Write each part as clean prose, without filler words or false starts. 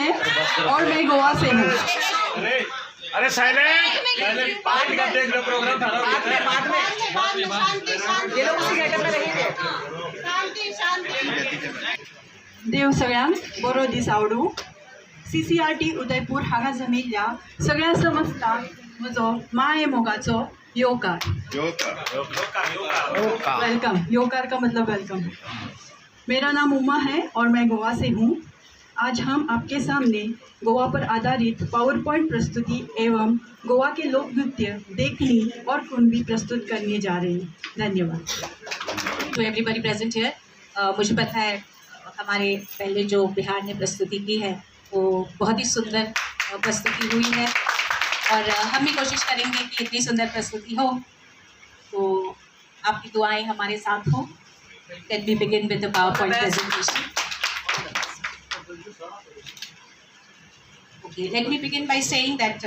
है और मैं गोवा से हूँ। अरे साइलेंट बाद में देख लो प्रोग्राम था बाद में ये लोग उसी सेटअप में रहेंगे। देव सगळ्यांक बरो दीस आवडू। CCRT उदयपूर हांगा जमिल्ल्या सगळ्या संस्थांक म्हजो माये मोगाचो योकार। वेलकम। योकार का मतलब वेलकम। मेरा नाम उमा है और मैं गोवा से हूँ। आज हम आपके सामने गोवा पर आधारित पावर पॉइंट प्रस्तुति एवं गोवा के लोक नृत्य देखनी और कुणबी प्रस्तुत करने जा रहे हैं। धन्यवाद। To everybody present here. मुझे पता है हमारे पहले जो बिहार ने प्रस्तुति की है वो बहुत ही सुंदर प्रस्तुति हुई है और हम भी कोशिश करेंगे कि इतनी सुंदर प्रस्तुति हो, तो आपकी दुआएं हमारे साथ हो। Let me begin with the PowerPoint presentation. Okay, let me begin by saying that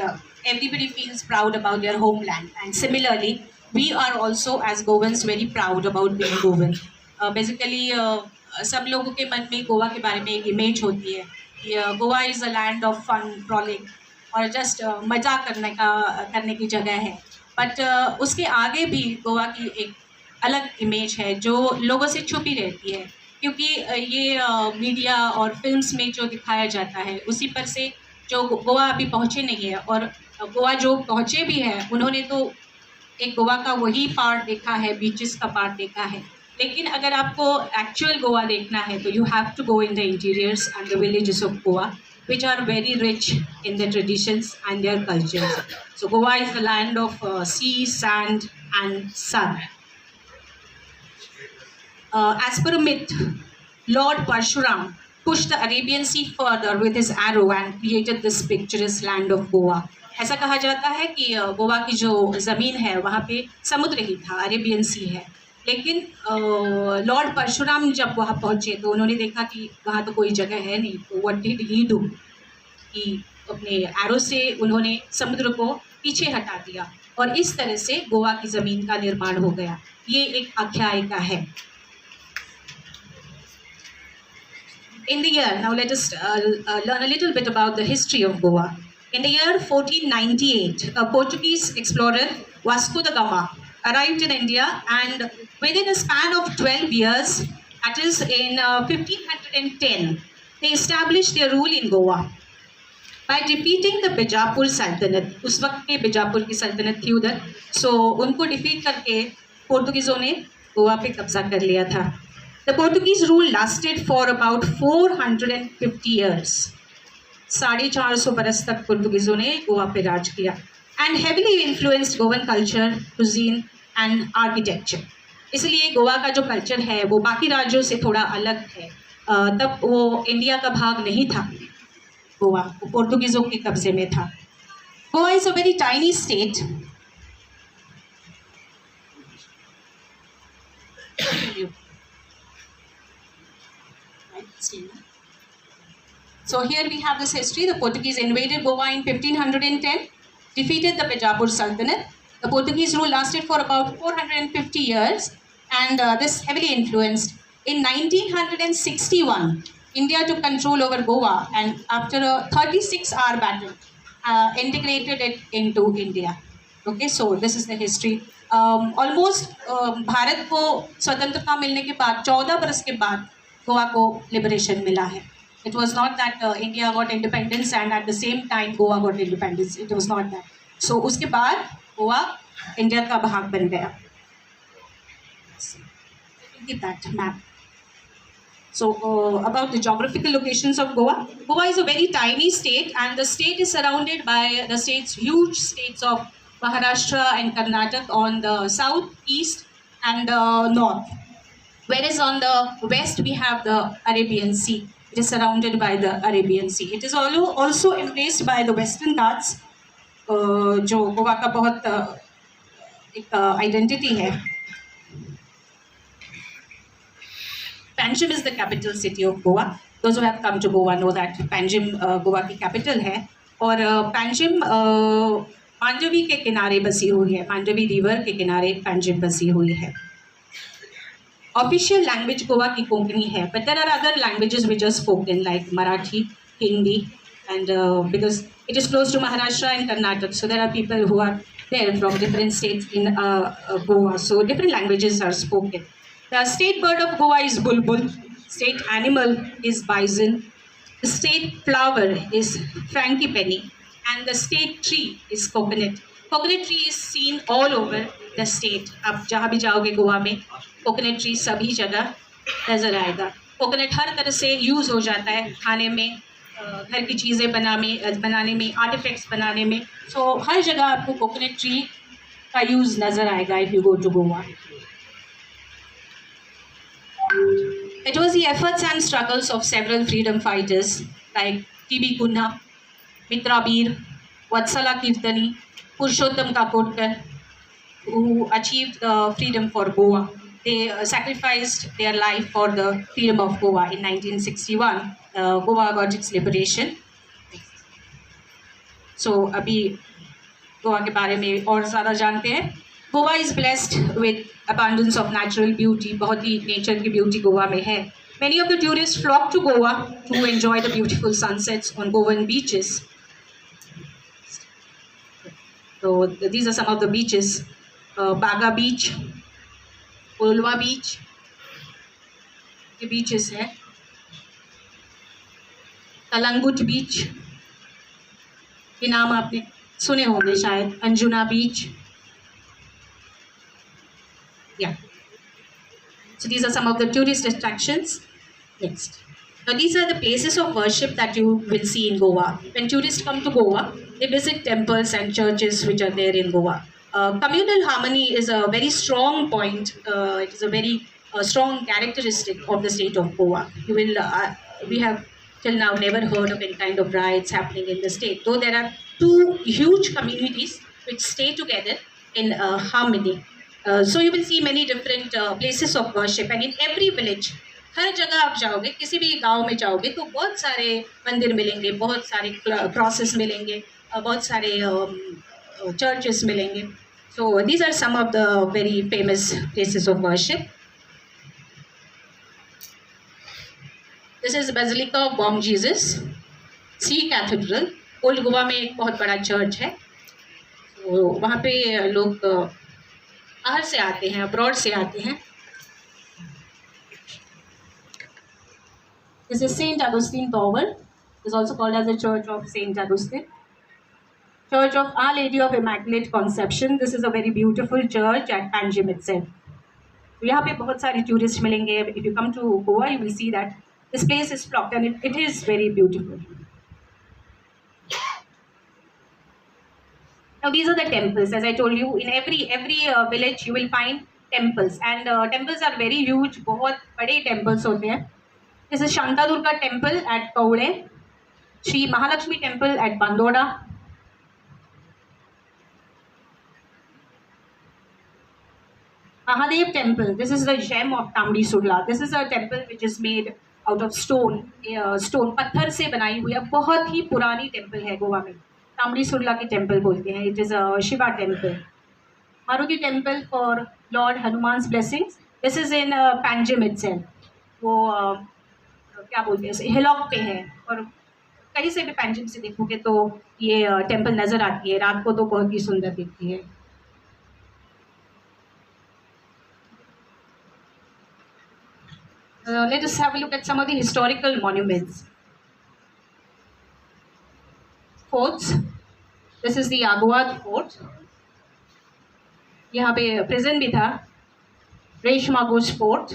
everybody feels proud about their homeland, and similarly, we are also as Goans very proud about being Goan. Basically, सब लोगों के मन में गोवा के बारे में एक image होती है। Goa is a land of fun, frolic और जस्ट मज़ा करने की जगह है। बट उसके आगे भी गोवा की एक अलग इमेज है जो लोगों से छुपी रहती है, क्योंकि ये मीडिया और फिल्म्स में जो दिखाया जाता है उसी पर से जो गोवा अभी पहुँचे नहीं है, और गोवा जो पहुँचे भी हैं उन्होंने तो एक गोवा का वही पार्ट देखा है, बीचेस का पार्ट देखा है। लेकिन अगर आपको एक्चुअल गोवा देखना है तो you have to go in the interiors and the villages of Goa which are very rich in their traditions and their cultures. So Goa is the land of sea, sand and sun. As per a myth, Lord Parshuram pushed the Arabian Sea further with his arrow and created this picturesque land of Goa. ऐसा कहा जाता है कि गोवा की जो ज़मीन है वहाँ पे समुद्र ही था, अरेबियन सी है। लेकिन लॉर्ड परशुराम जब वहाँ पहुँचे तो उन्होंने देखा कि वहाँ तो कोई जगह है नहीं, तो व्हाट डिड ही डू कि अपने एरो से उन्होंने समुद्र को पीछे हटा दिया और इस तरह से गोवा की ज़मीन का निर्माण हो गया। ये एक आख्यायिका है। In the year, now let us learn a little bit about the history of Goa. In the year 1498, a Portuguese explorer, Vasco da Gama, arrived in India, and within a span of 12 years, that is in 1510, they established their rule in Goa by defeating the Bijapur Sultanate. उस वक्त के बिजापुर की सल्तनत थी उधर, so उनको defeat करके पोर्तुगीज़ों ने गोवा पे कब्जा कर लिया था। The Portuguese rule lasted for about 450 years. 450 बरस तक पोर्तुगीज़ों ने गोवा पे राज किया, and heavily influenced Goan culture, cuisine and architecture. इसलिए गोवा का जो कल्चर है वो बाकी राज्यों से थोड़ा अलग है। तब वो इंडिया का भाग नहीं था, गोवा वो पोर्तुगीज़ों के कब्जे में था। Goa is a very tiny state. So here we have this history. The Portuguese invaded Goa in 1510, defeated the Bijapur Sultanate. The Portuguese rule lasted for about 450 years, and this heavily influenced. In 1961, India took control over Goa, and after a 36-hour battle, integrated it into India. Okay, so this is the history. Almost Bharat को स्वतंत्रता मिलने के बाद 14 बरस के बाद गोवा को liberation मिला है। It was not that India got independence and at the same time Goa got independence. It was not that. So उसके बाद गोवा इंडिया का भाग बन गया। Get that map. So about the geographical locations of Goa. Goa is a very tiny state, and the state is surrounded by the huge states of Maharashtra and Karnataka on the south, east and north. Whereas on the west we have the Arabian Sea. It is surrounded by the Arabian Sea. It is also embraced by the Western Ghats, जो गोवा का बहुत एक identity है। Panjim is the capital city of Goa. Those who have come to Goa know that Panjim Goa की capital है, और Panjim पांडवी के किनारे बसी हुई है। पांडवी रिवर के किनारे Panjim बसी हुई है। Official language गोवा की कोंकणी है, but there are other languages which are spoken like Marathi, Hindi, and because it is close to Maharashtra and Karnataka, so there are people who are there from different states in Goa. So different languages are spoken. The state bird of Goa is bulbul. State animal is bison. The state flower is frangipani, and the state tree is coconut. Coconut tree is seen all over the state. आप जहाँ भी जाओगे गोवा में coconut tree सभी जगह नजर आएगा. Coconut हर तरह से यूज हो जाता है खाने में, घर की चीज़ें बनाने में, आर्टिफैक्ट्स बनाने में. So हर जगह आपको coconut tree का यूज नजर आएगा if you go to Goa. It was the efforts and struggles of several freedom fighters like T.B. Kunha, Mitra Bir, Vatsala Kirtani, Purushottam Kakotkar, who achieved freedom for Goa. They sacrificed their life for the freedom of Goa in 1961. Goa got its liberation. So, अभी गोवा के बारे में और ज़्यादा जानते हैं. Goa is blessed with abundance of natural beauty. बहुत ही nature की beauty गोवा में है. Many of the tourists flock to Goa to enjoy the beautiful sunsets on Goan beaches. So these are some of the beaches: Baga Beach, Ulva Beach. के beaches हैं. Kalangut Beach. ये नाम आपने सुने होंगे शायद. Anjuna Beach. Yeah. So these are some of the tourist attractions. Next. Now these are the places of worship that you will see in Goa. When tourists come to Goa, they visit temples and churches which are there in Goa. Communal harmony is a very strong point. It is a very strong characteristic of the state of Goa. You will, we have till now never heard of any kind of riots happening in the state. Though there are two huge communities which stay together in harmony. So you will see many different places of worship, and in every village, हर जगह आप जाओगे, किसी भी गांव में जाओगे तो बहुत सारे मंदिर मिलेंगे, बहुत सारे क्रॉसेस मिलेंगे, बहुत सारे churches मिलेंगे. So these are some of the very famous places of worship. This is Basilica of Bom Jesus, Sea Cathedral. Old Goa में एक बहुत बड़ा चर्च है. तो वहाँ पे लोग बाहर से आते हैं, अब्रॉड से आते हैं. This is Saint Augustine Tower. It is also called as the Church of Saint Augustine. Church of Our Lady of Immaculate Conception. This is a very beautiful church at Panjim itself. यहाँ पे बहुत सारे tourists मिलेंगे. If you come to Goa, you will see that this place is flocked, and it is very beautiful. Now these are the temples. As I told you, in every village you will find temples, and temples are very huge. बहुत बड़े temples होते हैं. This is Shantadurga Temple at Kaule, Sri Mahalakshmi Temple at Bandoda, Mahadev Temple. This is the gem of Tamdi Surla. This is a temple which is made out of stone. Stone पत्थर से बनाई हुई है. बहुत ही पुरानी temple है गोवा में. तामड़ी सुरला की टेम्पल बोलते हैं. It is a Shiva temple. Maruti temple for lord Hanuman's blessings. This is in Panjim itself. वो क्या बोलते हैं, हिलॉक पे है, और कहीं से भी पैंजिम से देखोगे तो ये टेम्पल नज़र आती है. रात को तो बहुत ही सुंदर दिखती है. Let us have a look at some of the historical monuments. Forts. This is the Agawad Fort. यहाँ पे प्रिजन भी था, रेशमागोज फोर्ट.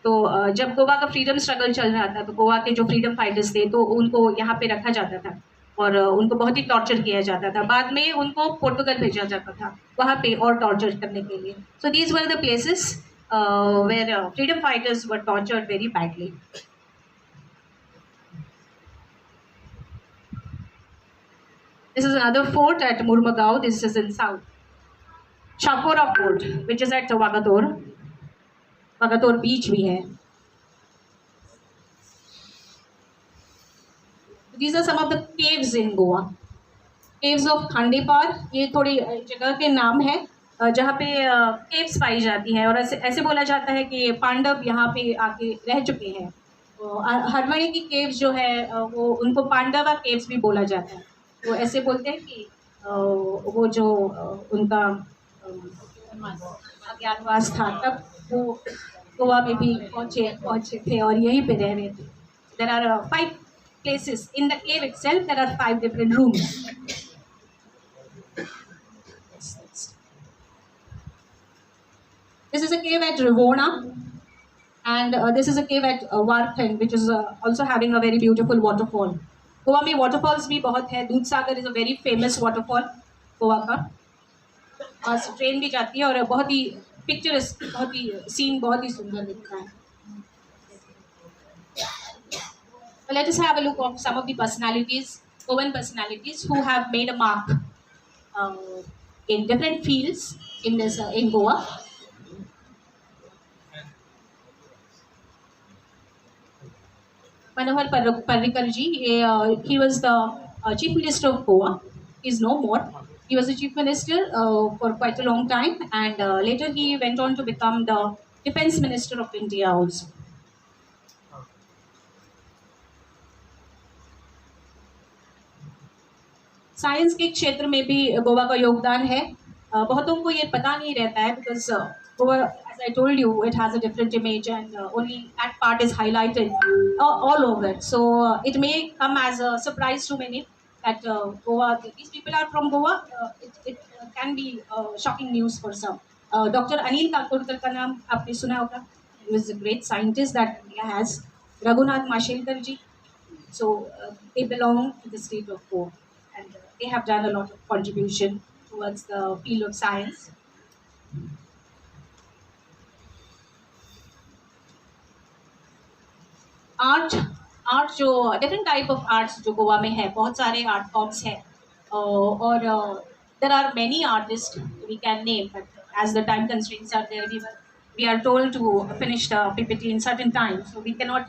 तो जब गोवा का फ्रीडम स्ट्रगल चल रहा था तो गोवा के जो फ्रीडम फाइटर्स थे तो उनको यहाँ पे रखा जाता था और उनको बहुत ही टॉर्चर किया जाता था. बाद में उनको पोर्टुगल भेजा जाता था वहाँ पे और टॉर्चर करने के लिए. So these were the places where freedom fighters were tortured very badly. This is another fort at Murmagao. This is in south. Chakora Fort, which is at Vagator. Vagator Beach भी है. These are some of the caves in Goa. Caves of Khandepar. ये थोड़ी जगह के नाम है जहाँ पे caves पाई जाती हैं और ऐसे बोला जाता है कि पांडव यहाँ पे आके रह चुके हैं हरमणी की केव्स जो है वो उनको पांडवा केव्स भी बोला जाता है। तो ऐसे बोलते हैं कि वो जो उनका अज्ञातवास था तब वो गोवा में भी पहुंचे थे और यहीं पे रह रहे थे। There are 5 places in the cave itself. There are 5 different rooms. This is a cave at Rivona, and this is a cave at Warthen, which is also having a very beautiful waterfall. Goa में waterfalls भी बहुत है। दूध सागर is a very famous waterfall Goa का, और train भी जाती है और बहुत ही पिक्चरस्क, बहुत ही सीन बहुत ही सुंदर दिखता है। So let us have a look of some of the personalities, Goan personalities who have made a mark in different fields in Goa. Manohar Parrikar ji, he was the chief minister of Goa. He is no more. He was the chief minister for quite a long time, and later he went on to become the defense minister of India also. Science के क्षेत्र में भी गोवा का योगदान है। बहुतों को ये पता नहीं रहता है because Goa, as I told you, it has a different image and only that part is highlighted all over. So it may come as a surprise to many that Goa, these people are from Goa. It can be shocking news for some. Dr. Anil Kakurkar का नाम आपने सुना होगा. He was a great scientist that India has. Raghunath Mashelkar ji. So they belong to the state of Goa. And they have done a lot of contribution towards the field of science. Art जो different type of arts जो गोवा में है, बहुत सारे art forms हैं और there are many artist we can name, but as the time constraints are there we are told to finish the PPT in certain time, so we cannot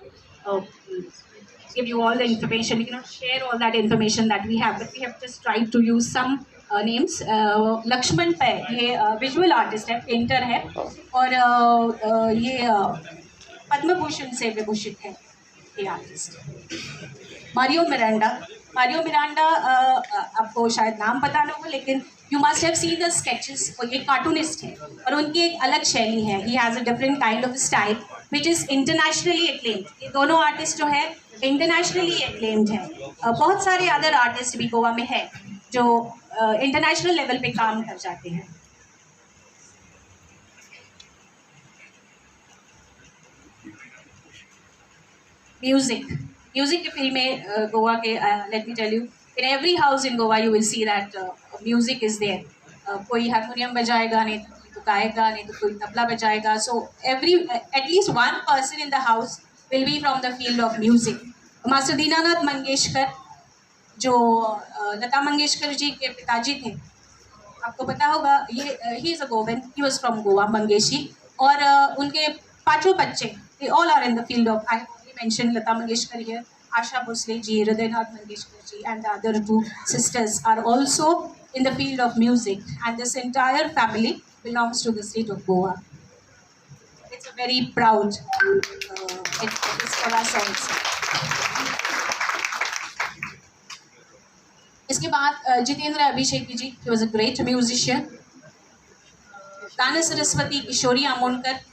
give you all the information. We cannot share all that information that we have, but we have just tried to use some names. Laxman Pai, ये visual artist है, painter है और ये पद्म भूषण से विभूषित है ये artist. Mario Miranda आपको शायद नाम पता ना हो, लेकिन you must have seen the sketches. और ये कार्टूनिस्ट है और उनकी एक अलग शैली है। He has a different kind of style which is internationally acclaimed. ये दोनों आर्टिस्ट जो है इंटरनेशनली एक्लेम्ड है। बहुत सारे अदर आर्टिस्ट भी गोवा में है जो इंटरनेशनल लेवल पे काम कर जाते हैं। म्यूजिक के फील्ड में गोवा के let me tell you, in every house in Goa you will see that music is there. कोई हारमोनियम बजाएगा, नहीं तो गाएगा, नहीं तो कोई तबला बजाएगा। So every at least one person in the house will be from the field of music. Master Dinanath Mangeshkar जो लता मंगेशकर जी के पिताजी थे, आपको पता होगा, ये he is a Goan, he was from Goa, Mangeshi. और उनके 5 बच्चे, they all are in the field of, I mentioned Lata Mangeshkar here, Asha Bhosle ji, Hridaynath Mangeshkar ji, and the other 2 sisters are also in the field of music, and this entire family belongs to the state of Goa. It's a very proud it is for us also. इसके बाद जितेंद्र अभिषेकी जी, he was a great musician. गाना सरस्वती किशोरी आमोणकर,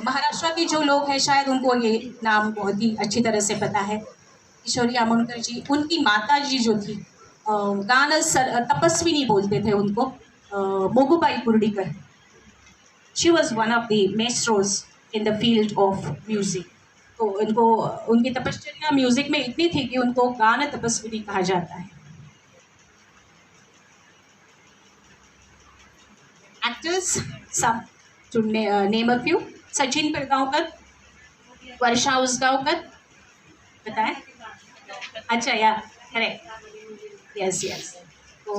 महाराष्ट्र के जो लोग हैं शायद उनको ये नाम बहुत ही अच्छी तरह से पता है, किशोरी आमोणकर जी। उनकी माता जी जो थी, तपस्विनी बोलते थे उनको, Mogubai Kurdikar. She was one of the maestros in the field of music. तो उनको, उनकी तपश्चर्या म्यूज़िक में इतनी थी कि उनको गान तपस्विनी कहा जाता है। एक्टर्स, सब to name a few, Sachin Pilgaonkar, Varsha Usgaonkar, बताएं? अच्छा, या करेक्ट, यस। तो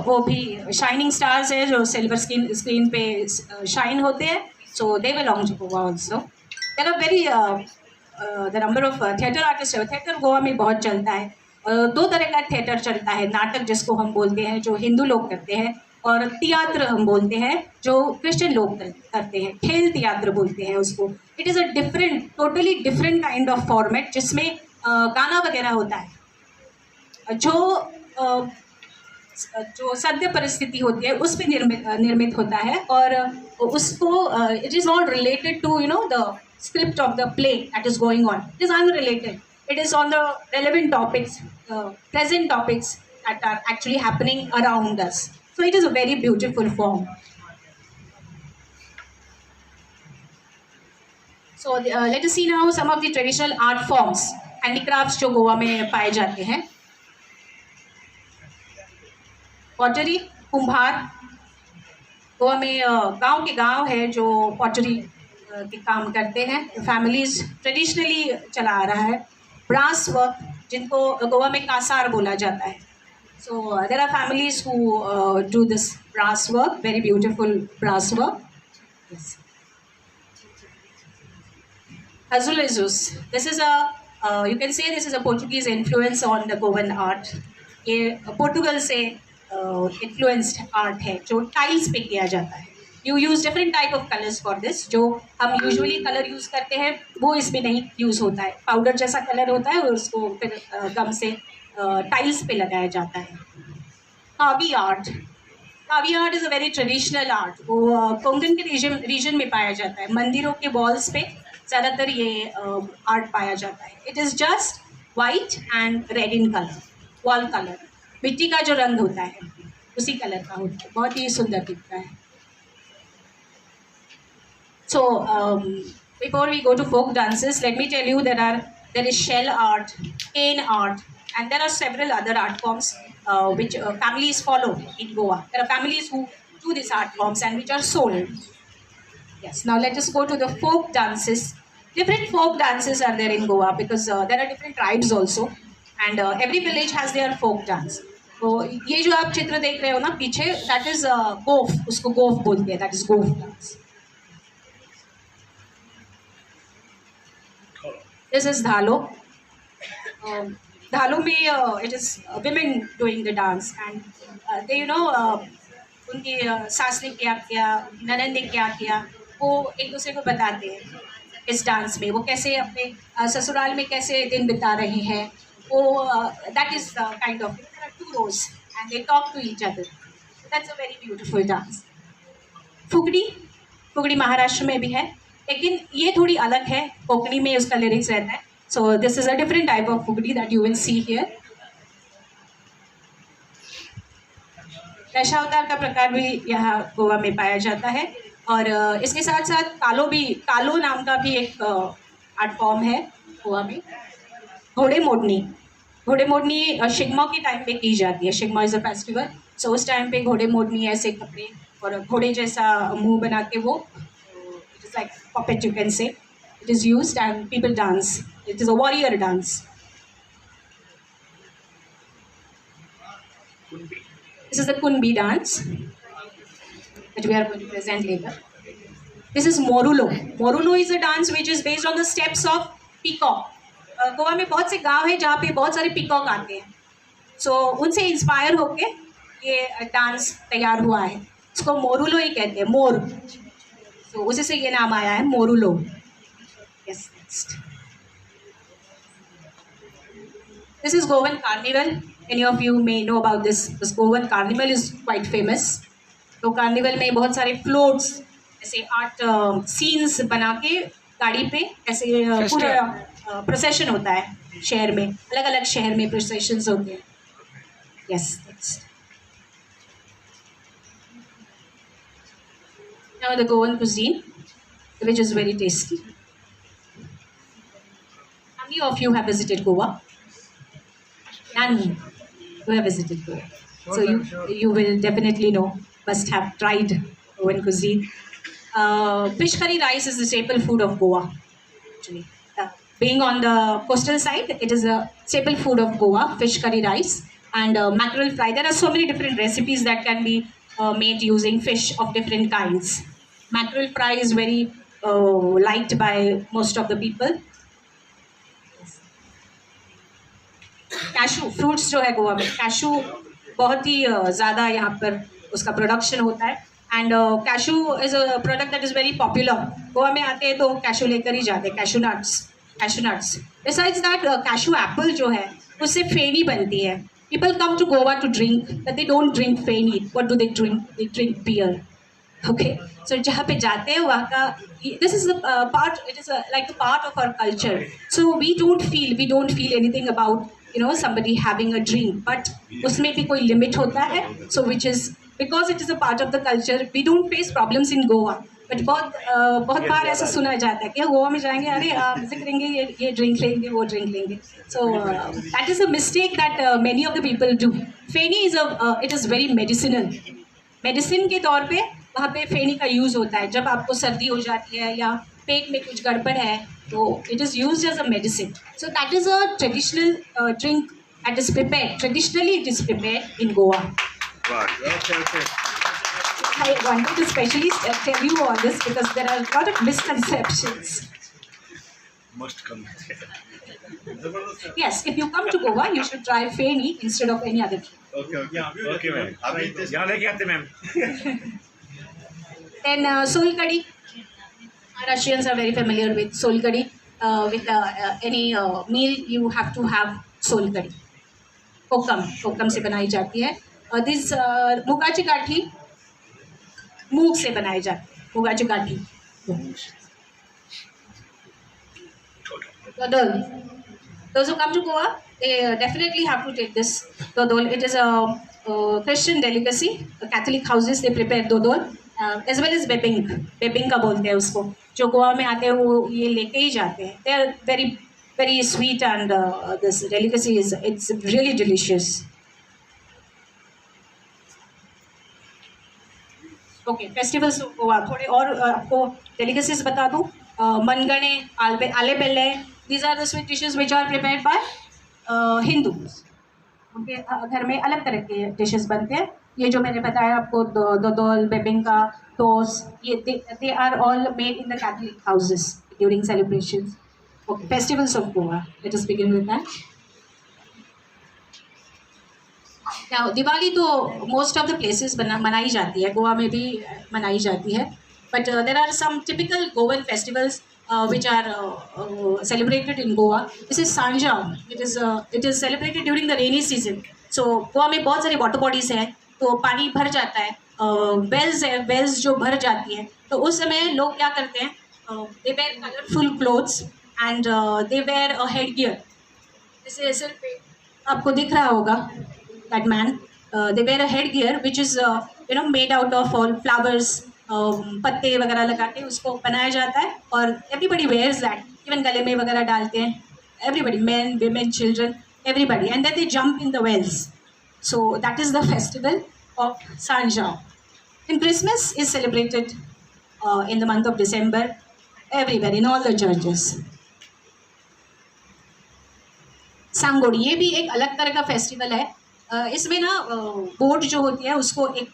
वो भी शाइनिंग स्टार्स है जो सिल्वर स्क्रीन पे शाइन होते हैं। So they belong to Goa also. There are very the number of theatre artist. Theatre Goa में बहुत चलता है। 2 तरह का थिएटर चलता है। नाटक जिसको हम बोलते हैं, जो हिंदू लोग करते हैं, और तियात्र हम बोलते हैं जो क्रिश्चियन लोग करते हैं, खेल तियात्र बोलते हैं उसको। It is a different, totally different kind of format जिसमें गाना वगैरह होता है, जो सद्य परिस्थिति होती है उस पर निर्मित होता है, और उसको it is not related to the script of the play that is going on, it is unrelated, it is on the relevant topics, present topics that are actually happening around us. So it is a very beautiful form. So let us see now some of the traditional art forms, handicrafts जो गोवा में पाए जाते हैं। Pottery, कुम्हार, गोवा में गांव के गांव है जो पॉटरी के काम करते हैं, फैमिलीज ट्रेडिशनली चला आ रहा है। ब्रास वर्क, जिनको गोवा में कासार बोला जाता है, so there are families who do this brass work, very beautiful brass work. Azulejos, this is a you can say this is a Portuguese influence on the Goan art. ये पोर्टुगल से influenced art है जो tiles पे किया जाता है। You use different type of colours for this, जो हम यूजुअली कलर यूज़ करते हैं वो इसमें नहीं यूज़ होता है, पाउडर जैसा कलर होता है और उसको फिर गम से टाइल्स पे लगाया जाता है। कावी art, Kavi art is a very traditional art, वो कोंकण के रीजन में पाया जाता है। मंदिरों के वॉल्स पे ज़्यादातर ये आर्ट पाया जाता है। It is just white and red in colour, wall colour, मिट्टी का जो रंग होता है उसी कलर का होता है, बहुत ही सुंदर दिखता है। So before we go to folk dances, let me tell you there is shell art, cane art, and there are several other art forms which families follow in Goa. There are families who do these art forms and which are sold. Yes. Now let us go to the folk dances. Different folk dances are there in Goa because there are different tribes also, and every village has their folk dance. तो ये जो आप चित्र देख रहे हो ना पीछे, that is गोफ, उसको गोफ बोलते हैं, that is गोफ dance. This is Dhalo. Dhalo में it is women doing the dance, and they उनकी सास ने क्या किया, ननद ने क्या किया, वो एक दूसरे को बताते हैं इस डांस में, वो कैसे अपने ससुराल में कैसे दिन बिता रहे हैं, वो that is kind of, there are two rows and they talk to each other. That's a very beautiful dance. फुगड़ी, फुगड़ी महाराष्ट्र में भी है, लेकिन ये थोड़ी अलग है, कोंकणी में उसका लिरिक्स रहता है। So this is a different type of Fugdi that you will see here. Dashavatar का प्रकार भी यहाँ गोवा में पाया जाता है, और इसके साथ साथ कालो नाम का भी एक आर्ट फॉर्म है गोवा में। घोड़े मोडनी शिगमा के टाइम पे की जाती है, शिगमा इज़ अ फेस्टिवल, सो उस टाइम पे घोड़े मोडनी ऐसे कपड़े और घोड़े जैसा मुंह बना के वो, it is like puppet you can say, it is used and people dance, it is a warrior dance. This is the Kunbi dance that we are going to present later. This is Morulo is a dance which is based on the steps of peacock. Goa में बहुत से गांव हैं जहाँ पे बहुत सारे peacock आते हैं, सो उनसे इंस्पायर होके ये डांस तैयार हुआ है, इसको मोरुलो ही कहते हैं, मोर, तो उसी से ये नाम आया है मोरुलो। Yes, next this is Goan carnival, any of you may know about this Goan carnival is quite famous. तो कार्निवल में बहुत सारे फ्लोट्स, ऐसे आर्ट सीन्स बना के गाड़ी पे ऐसे पूरा प्रोसेशन होता है शहर में, अलग अलग शहर में प्रोसेशंस होते हैं। Yes, next now the Goan cuisine, which is very tasty. How many of you have visited Goa? None. You have visited Goa, so you will definitely know, must have tried Goan cuisine. Fish curry rice is the staple food of Goa. Actually, being on the coastal side, it is a staple food of Goa. Fish curry rice and mackerel fry. There are so many different recipes that can be made using fish of different kinds. Mackerel fry is very liked by most of the people. Cashew fruits जो है गोवा में, cashew बहुत ही ज़्यादा यहाँ पर उसका production होता है. And cashew is a product that is very popular. Goa में आते हैं तो कैशू लेकर ही जाते हैं, cashew nuts. Besides that cashew apple जो है उससे फेनी बनती है. People come to Goa to drink, but they don't drink feni. What do they drink beer. Okay, so जहाँ पे जाते हैं वहाँ का, this is part, it is like a part of our culture. So we don't feel anything about somebody having a drink, but उसमें भी कोई limit होता है. So which is because it is a part of the culture, we don't face problems in Goa. But बहुत बार ऐसा सुना जाता है कि गोवा में जाएंगे, अरे म्यूजिक करेंगे, ये ड्रिंक लेंगे, वो ड्रिंक लेंगे. So that is a mistake that many of the people do. Feni it is very medicine के तौर पे वहाँ पे फेनी का यूज़ होता है. जब आपको सर्दी हो जाती है या पेट में कुछ गड़बड़ है तो it is used as a medicine. So that is a traditional drink that is prepared. Traditionally it is prepared in Goa. I wanted to specially tell you all this because there are a lot of misconceptions. Must come. Yes, if you come to Goa, you should try Feni instead of any other drink. Okay, ma'am. यहाँ लेके आते ma'am. Then soul curry. Russians are very familiar with soul curry. With any meal, you have to have soul curry. Kokam से बनाई जाती है. This मुगाची काठी मूंग से बनाई जाती है. मुगाची काठी. Dodol. Those who come to Goa, they definitely have to take this dodol. It is a Christian delicacy. Catholic houses they prepare dodol as well as Bebinca बोलते हैं उसको. जो गोवा में आते हैं वो ये लेके ही जाते हैं. They are very sweet and this delicacy it's really delicious. Okay, festivals Goa थोड़े और आपको डेलिकेसीज बता दूँ. Mangane, alle belle, these are the sweet dishes which are prepared by Hindus. उनके घर में अलग तरह के डिशेस बनते हैं. ये जो मैंने बताया आपको, दोदोल, बेबिंका, टोस, ये they are all made in the Catholic houses during celebrations. Okay, festivals of Goa, let us begin with that. Diwali तो मोस्ट ऑफ द प्लेसेस मनाई जाती है, गोवा में भी मनाई जाती है. But there are some typical Goan festivals which are celebrated in Goa. This is Sanjam. It is celebrated during the rainy season. So Goa में बहुत सारे वाटर बॉडीज हैं, तो पानी भर जाता है. वेल्स जो भर जाती है, तो उस समय लोग क्या करते हैं, they wear colourful clothes and they wear a head gear. जैसे सिर पे आपको दिख रहा होगा, that man, they wear a headgear which is made out of all flowers. पत्ते वगैरह लगा के उसको बनाया जाता है और everybody wears that. इवन गले में वगैरह डालते हैं. Everybody, men, women, children, everybody, and then they jump in the wells. So that is the festival of Sanjam. And Christmas is celebrated in the month of December everywhere in all the churches. सांगोड़ी, ये भी एक अलग तरह का festival है. इसमें ना boat जो होती है उसको एक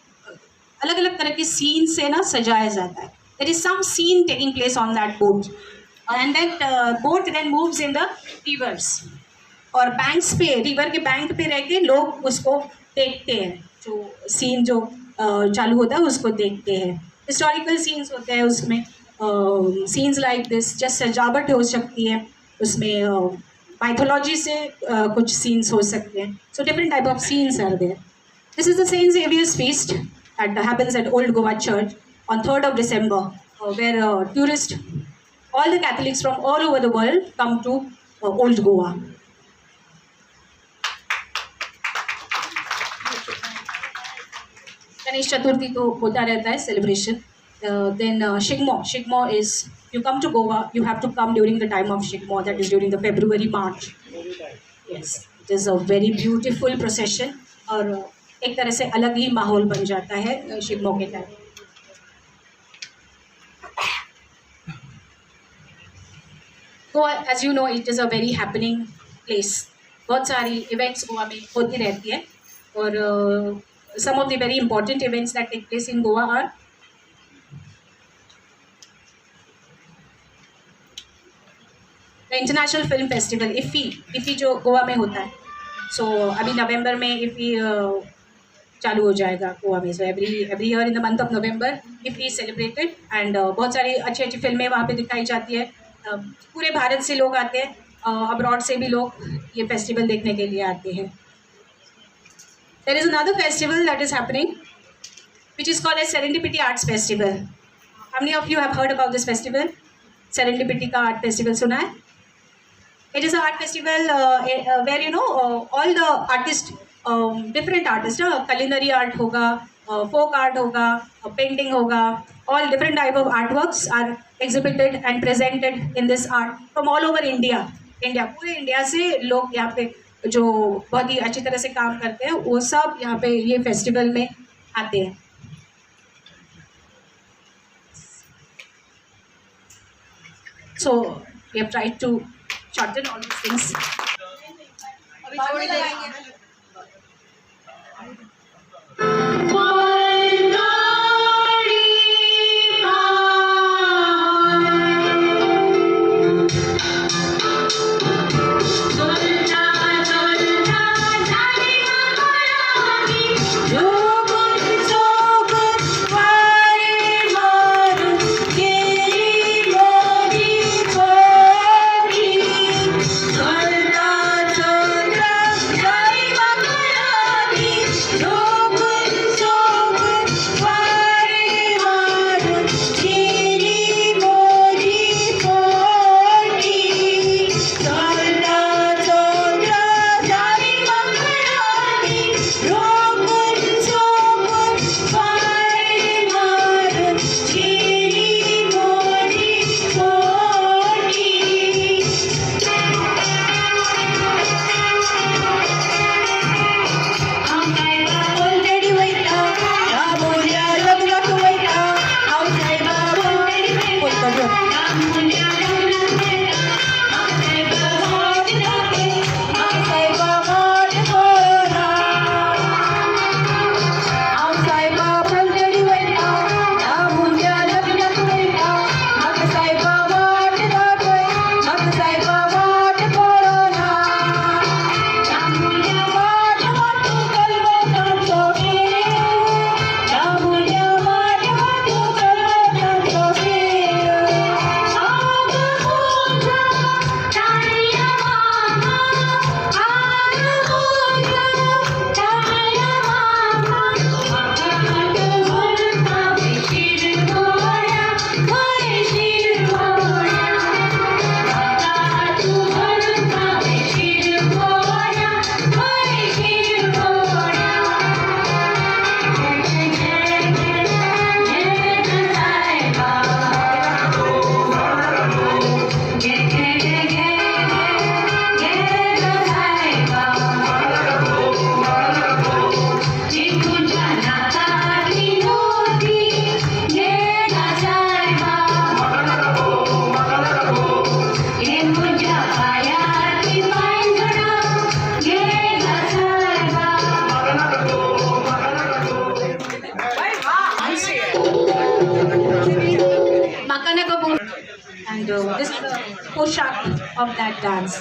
अलग अलग तरह के सीन से ना सजाया जाता है. There is some scene taking place on that boat and that boat then moves in the rivers. और बैंक्स पे, रिवर के बैंक पे रह के लोग उसको देखते हैं. जो सीन जो चालू होता है उसको देखते हैं. हिस्टोरिकल सीन्स होते हैं उसमें. सीन्स लाइक दिस, जस्ट सजावट हो सकती है उसमें. माइथोलॉजी से कुछ सीन्स हो सकते हैं. So different type of scenes are there. This is the Saint Xavier's feast that happens at Old Goa Church on 3rd of December, where tourists, all the Catholics from all over the world come to Old Goa. Ganesh Chaturthi तो होता रहता है celebration. Then Shigmo is, you come to Goa, you have to come during the time of Shigmo, that is during the February, March. Yes, it is a very beautiful procession और एक तरह से अलग ही माहौल बन जाता है शिगमो के time. Goa, as you know, it is a very happening place. बहुत सारी इवेंट्स गोवा में होती रहती है और some of the very important events that take place in Goa are the international film festival IFFI जो गोवा में होता है. सो अभी नवंबर में इफ़ी चालू हो जाएगा गोवा में. So every year in the month of November ये फीस्ट सेलिब्रेटेड एंड बहुत सारी अच्छी अच्छी फिल्में वहाँ पे दिखाई जाती है. पूरे भारत से लोग आते हैं, अब्रॉड से भी लोग ये फेस्टिवल देखने के लिए आते हैं. There is another festival that is happening which is called as Serendipity Arts Festival. How many of you have heard about this festival? Serendipity का art festival सुना है? It is an art festival where you know all the artists, different artists, culinary art होगा, folk art होगा, painting होगा, all different type of artworks are exhibited and presented in this art from all over India. पूरे India से लोग यहाँ पे जो बहुत ही अच्छी तरह से काम करते हैं वो सब यहाँ पे ये फेस्टिवल में आते हैं. So we have tried to shorten all these things. And this is the poshak of that dance.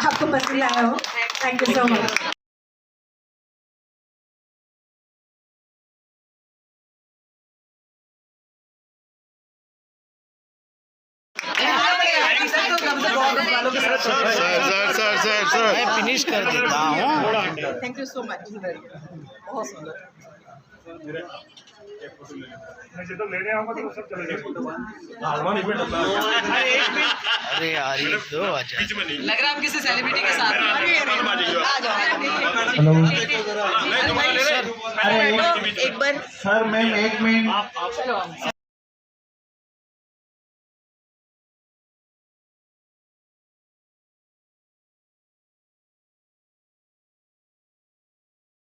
आपको पसंद आया हो। Thank you so much. Sir मैं फिनिश कर देता हूँ। Thank you so much. बहुत सुंदर। अरे यार ये दो अच्छा लग रहा है आप किसी सेलिब्रिटी के साथ हेलो एक बार सर मैम एक मिनट